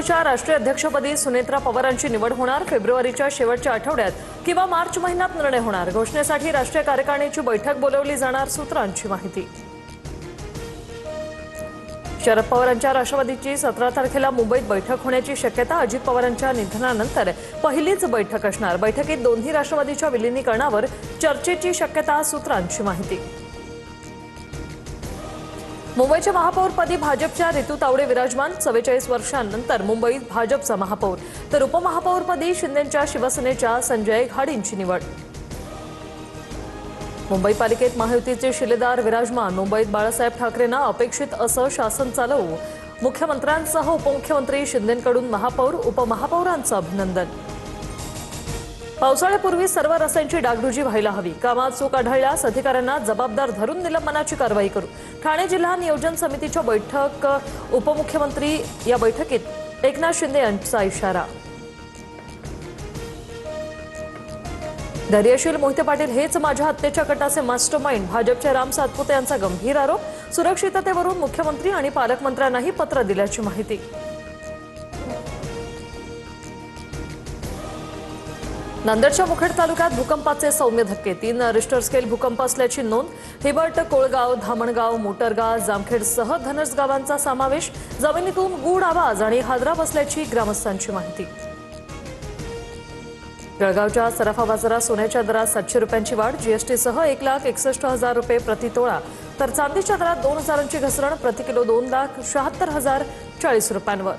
काँग्रेसच्या राष्ट्रीय अध्यक्षपदी सुनेत्रा पवारांची निवड होणार। फेब्रुवारीच्या शेवटच्या आठवड्यात किंवा मार्च महिन्यात निर्णय होणार। घोषणेसाठी राष्ट्रीय कार्यकारिणीची बैठक बोलावली जाणार, सूत्रांची माहिती। शरद पवारांच्या राष्ट्रवादीची 17 तारखेला मुंबईत बैठक होण्याची शक्यता। अजित पवारांच्या निधनानंतर पहिलीच बैठक असणार। बैठकीत दोन्ही राष्ट्रवादीच्या विलीनीकरणावर चर्चेची शक्यता, सूत्रांची माहिती। मुंबईच्या महापौरपदी भाजपच्या रितू तावडे विराजमान। 44 वर्षांनंतर मुंबईत भाजपचा महापौर, तर उपमहापौरपदी शिंदेंच्या शिवसेनेच्या संजय घाडींची निवड। मुंबई पालिकेत महायुतीचे शिलेदार विराजमान। मुंबईत बाळासाहेब ठाकरेंना अपेक्षित असं शासन चालवू। मुख्यमंत्र्यांसह उपमुख्यमंत्री शिंदेंकडून महापौर उपमहापौरांचं अभिनंदन। पावसाळ्यापूर्वी सर्व रस्त्यांची डागडुजी व्हायला हवी। कामात चूक आढळल्यास अधिकाऱ्यांना जबाबदार धरून निलंबनाची कारवाई करू। ठाणे जिल्हा नियोजन समितीची बैठक, उपमुख्यमंत्री या बैठकीत एकनाथ शिंदे यांचा इशारा। धैर्यशील मोहिते पाटील हेच माझ्या हत्येच्या कटाचे मास्टरमाइंड। भाजपचे राम सातपुते यांचा गंभीर आरोप। सुरक्षिततेवरून मुख्यमंत्री आणि पालकमंत्र्यांनाही पत्र दिल्याची माहिती। नांदेडच्या मुखेड तालुक्यात भूकंपाचे सौम्य धक्के। 3 रिश्टर स्केल भूकंप असल्याची नोंद। हिबट, कोळगाव, धामणगाव, मोटरगाव, जामखेडसह धनस गावांचा समावेश। जमिनीतून गूढ आवाज आणि हादरा बसल्याची ग्रामस्थांची माहिती। जळगावच्या सराफा बाजारात सोन्याच्या दरात 700 रुपयांची वाढ। जीएसटीसह 1,61,000 रुपये प्रति तोळा, तर चांदीच्या दरात 2,000ची घसरण। प्रति किलो 2,76,040 रुपयांवर।